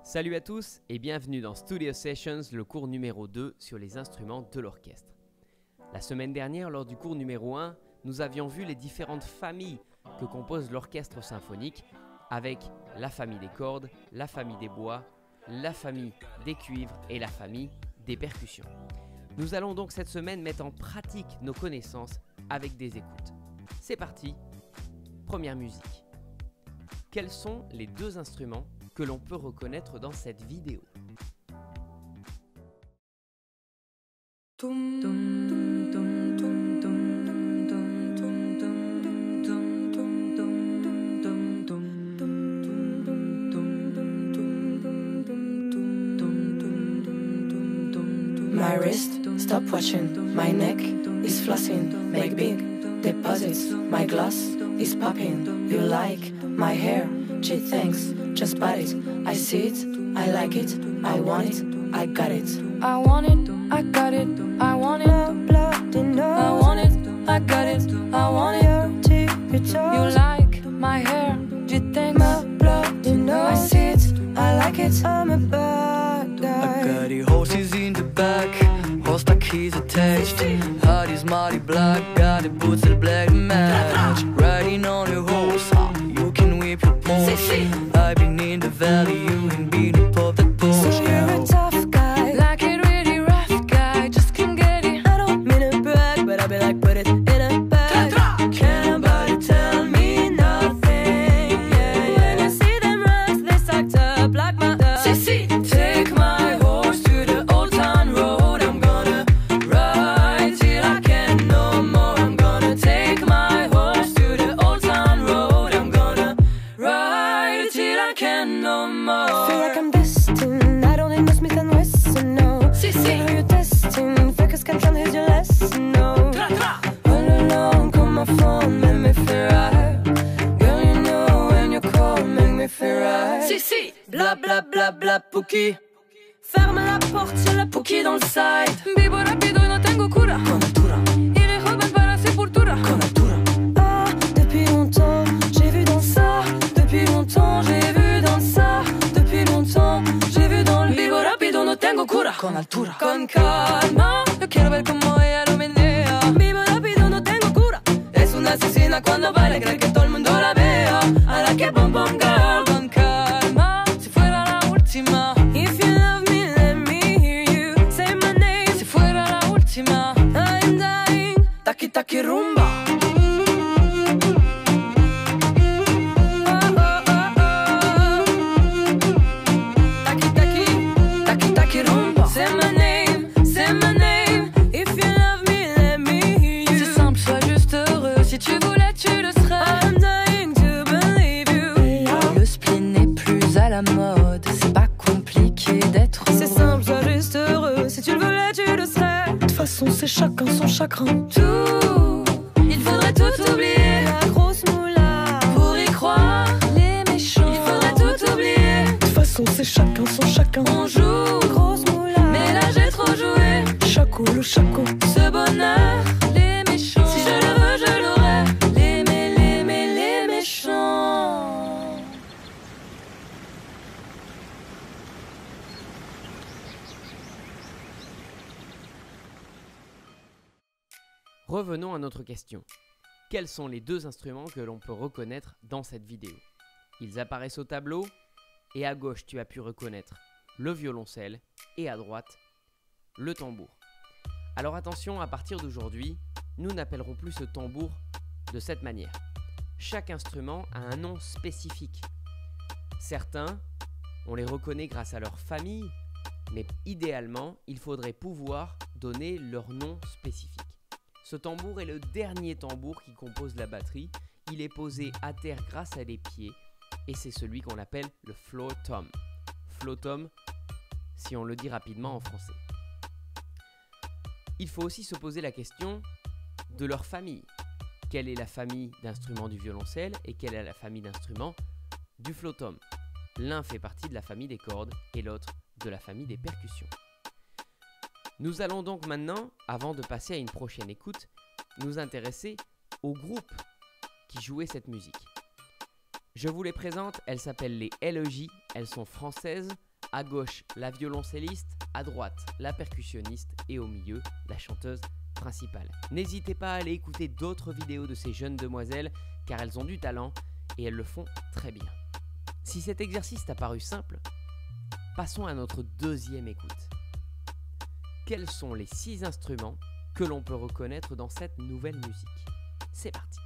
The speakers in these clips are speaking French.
Salut à tous et bienvenue dans Studio Sessions, le cours numéro 2 sur les instruments de l'orchestre. La semaine dernière, lors du cours numéro 1, nous avions vu les différentes familles que compose l'orchestre symphonique avec la famille des cordes, la famille des bois, la famille des cuivres et la famille des percussions. Nous allons donc cette semaine mettre en pratique nos connaissances avec des écoutes. C'est parti, première musique. Quels sont les deux instruments que l'on peut reconnaître dans cette vidéo? My wrist, stop watching. My neck is flossing. Make big deposits. My gloss is popping. You like my hair? Gee, thanks. Just buy it. I see it. I like it. I want it. I got it. I want it. I got it. I want it. I want it. I got it. I want it. You like my hair? Gee, thanks. I see it. I like it. I'm a bad guy. I got the horses in the back, horse back keys attached. Heart is mighty black, got the boots that black match. Riding on a horse, you can whip your Porsche. I've been in the valley, you can beat up of the Porsche. So you're a tough guy, like it really rough guy, just can't get it. I don't mean to brag, but I be like, put it in a bag. Can't nobody tell me nothing, yeah. When I see them runs, they stacked up like my take my horse to the old town road. I'm gonna ride till I can't no more. I'm gonna take my horse to the old town road. I'm gonna ride till I can't no more. I feel like I'm destined. I don't need no Smith and Wesson, no. I know you're destined. Focus can't run, here's your lesson, no. All alone, call my phone, make me feel right. Girl, you know when you call, make me feel right. Bla bla bla bla Pookie. Ferme la porte, y'a la Pookie dans le side. Vivo rapido y no tengo cura. Con altura. Y les joven para sepultura. Con altura. Ah, depuis longtemps, j'ai vu dans ça. Depuis longtemps, j'ai vu dans ça. Depuis longtemps, j'ai vu dans le vivo rapido, no tengo cura. Con altura. Con calma, yo quiero ver como ella lo menea. Vivo rapido, no tengo cura. Es una asesina cuando baila, cree que todo el mundo la vea. A la que bom bom girl. Con calma, si fuera la última. If you love me, let me hear you say my name. Si fuera la última, I'm dying. Taki taki rumba. Oh, oh, oh, oh. Taki taki, taki taki rumba. Say my name, say my name. If you love me, let me hear you. C'est simple, sois juste heureux. Si tu voulais, tu le serais. I'm dying to believe you. Le spleen n'est plus à la mode. C'est pas compliqué d'être heureux. C'est simple, sois juste heureux. Si tu le voulais, tu le serais. De toute façon, c'est chacun son chagrin. Tout, il faudrait tout oublier. La grosse moula, pour y croire, les méchants. Il faudrait tout oublier. De toute façon, c'est chacun son chacun. On joue, grosse moula, mais là j'ai trop joué. Chaco, le chaco, ce bonheur, les méchants. Si je le veux, je l'aurai. Les méchants. Revenons à notre question. Quels sont les deux instruments que l'on peut reconnaître dans cette vidéo? Ils apparaissent au tableau et à gauche tu as pu reconnaître le violoncelle et à droite le tambour. Alors attention, à partir d'aujourd'hui, nous n'appellerons plus ce tambour de cette manière. Chaque instrument a un nom spécifique. Certains, on les reconnaît grâce à leur famille, mais idéalement, il faudrait pouvoir donner leur nom spécifique. Ce tambour est le dernier tambour qui compose la batterie. Il est posé à terre grâce à des pieds et c'est celui qu'on appelle le floor tom. Floor tom, si on le dit rapidement en français. Il faut aussi se poser la question de leur famille. Quelle est la famille d'instruments du violoncelle et quelle est la famille d'instruments du floor tom? L'un fait partie de la famille des cordes et l'autre de la famille des percussions. Nous allons donc maintenant, avant de passer à une prochaine écoute, nous intéresser au groupe qui jouait cette musique. Je vous les présente, elles s'appellent les LEJ, elles sont françaises, À gauche, la violoncelliste, à droite, la percussionniste et au milieu, la chanteuse principale. N'hésitez pas à aller écouter d'autres vidéos de ces jeunes demoiselles car elles ont du talent et elles le font très bien. Si cet exercice t'a paru simple, passons à notre deuxième écoute. Quels sont les 6 instruments que l'on peut reconnaître dans cette nouvelle musique? C'est parti!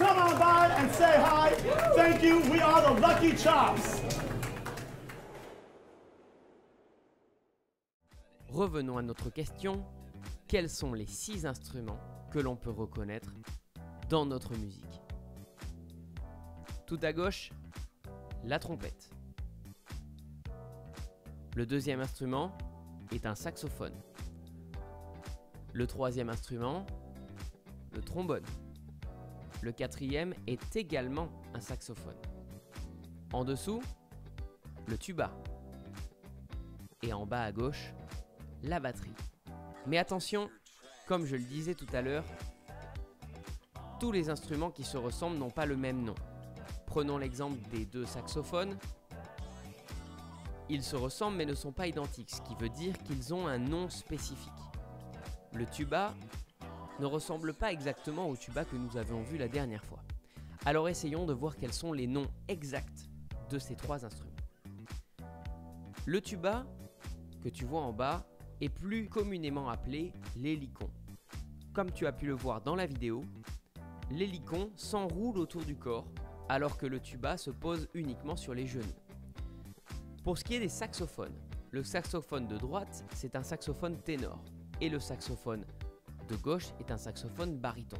come on by and say hi. Thank you. We are the Lucky Chops. Revenons à notre question. Quels sont les 6 instruments que l'on peut reconnaître dans notre musique? Tout à gauche, la trompette. Le deuxième instrument est un saxophone. Le troisième instrument, le trombone. Le quatrième est également un saxophone. En dessous, le tuba. Et en bas à gauche, la batterie. Mais attention, comme je le disais tout à l'heure, tous les instruments qui se ressemblent n'ont pas le même nom. Prenons l'exemple des 2 saxophones. Ils se ressemblent mais ne sont pas identiques, ce qui veut dire qu'ils ont un nom spécifique. Le tuba ne ressemble pas exactement au tuba que nous avions vu la dernière fois. Alors essayons de voir quels sont les noms exacts de ces 3 instruments. Le tuba, que tu vois en bas, est plus communément appelé l'hélicon. Comme tu as pu le voir dans la vidéo, l'hélicon s'enroule autour du corps alors que le tuba se pose uniquement sur les genoux. Pour ce qui est des saxophones, le saxophone de droite, c'est un saxophone ténor et le saxophone de gauche est un saxophone baryton.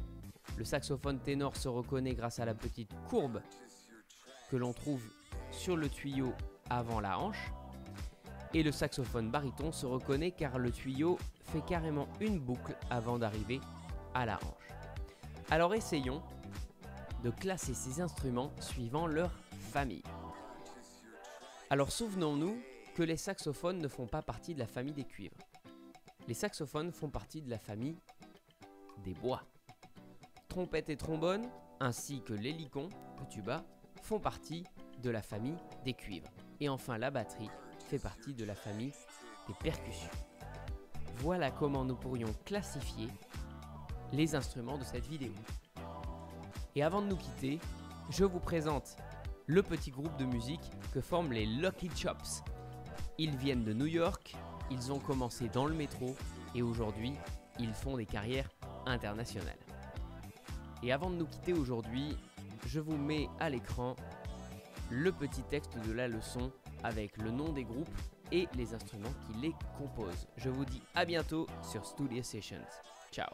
Le saxophone ténor se reconnaît grâce à la petite courbe que l'on trouve sur le tuyau avant la hanche. Et le saxophone baryton se reconnaît car le tuyau fait carrément une boucle avant d'arriver à la hanche. Alors essayons de classer ces instruments suivant leur famille. Alors souvenons-nous que les saxophones ne font pas partie de la famille des cuivres. Les saxophones font partie de la famille des bois. Trompette et trombone, ainsi que l'hélicon, le tuba, font partie de la famille des cuivres. Et enfin la batterie fait partie de la famille des percussions. Voilà comment nous pourrions classifier les instruments de cette vidéo. Et avant de nous quitter, je vous présente le petit groupe de musique que forment les Lucky Chops. Ils viennent de New York, ils ont commencé dans le métro et aujourd'hui, ils font des carrières internationales. Et avant de nous quitter aujourd'hui, je vous mets à l'écran le petit texte de la leçon avec le nom des groupes et les instruments qui les composent. Je vous dis à bientôt sur Studio Sessions. Ciao.